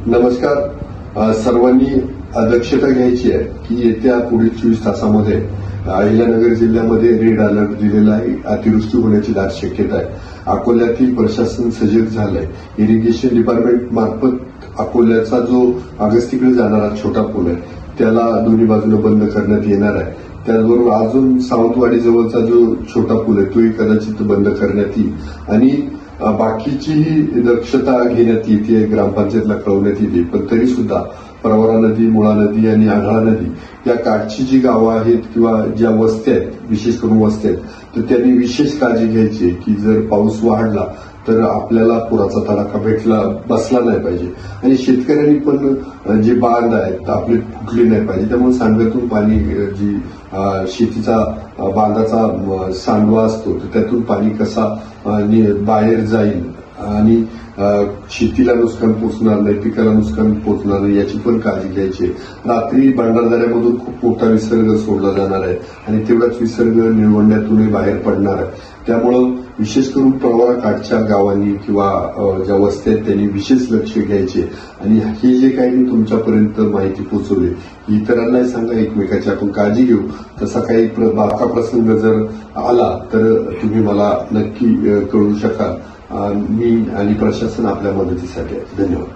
नमस्कार. सर्वांनी दक्षता घ्यायची आहे की येत्या पुढील 24 तासामध्ये अहिल्यानगर जिल्ह्यामध्ये रेड अलर्ट दिलेला आहे. अतिवृष्टी होण्याची दाट शक्यता आहे. अकोल्यातील प्रशासन सजग झालंय. इरिगेशन डिपार्टमेंट मार्फत अकोल्याचा जो अगस्तीकडे जाणारा छोटा पूल आहे त्याला दोन्ही बाजूने बंद करण्यात येणार आहे. त्याचबरोबर अजून सावंतवाडी जवळचा जो छोटा पूल आहे तोही कदाचित बंद करण्यात येईल आणि बाकीचीही दक्षता घेण्यात येते. ग्रामपंचायतला कळवण्यात येते. पण तरी सुद्धा प्रवरा नदी, मुळा नदी आणि आढळा नदी या काठची जी गावं आहेत किंवा ज्या वस्त्या आहेत, विशेष करून वस्त्या आहेत, तर त्यांनी विशेष काळजी घ्यायची की जर पाऊस वाढला तर आपल्याला पुराचा तडाखा बसला नाही पाहिजे. आणि शेतकऱ्यांनी पण जे बांध आहेत आपले फुटले नाही पाहिजे. त्यामुळे सांडव्यातून पाणी जी शेतीचा बांधाचा सांडवा असतो तर त्यातून पाणी कसा बाहेर जाईल आणि शेतीला नुकसान पोचणार नाही, पिकाला नुकसान पोचणार नाही याची पण काळजी घ्यायची. रात्री भंडारदऱ्यामधून खूप मोठा विसर्ग सोडला जाणार आहे आणि तेवढाच विसर्ग निळवंड्यातूनही बाहेर पडणार आहे. त्यामुळं विशेष करून प्रवरा काठच्या गावांनी किंवा ज्या वस्त्या आहेत त्यांनी विशेष लक्ष घ्यायचे आणि हे जे काही मी तुमच्यापर्यंत माहिती पोहोचवली इतरांनाही सांगा, एकमेकाची आपण काळजी घेऊ. तसा काही बाका प्रसंग जर आला तर तुम्ही मला नक्की कळवू शकाल. मी आणि प्रशासन आपल्या मदतीसाठी आहे. धन्यवाद.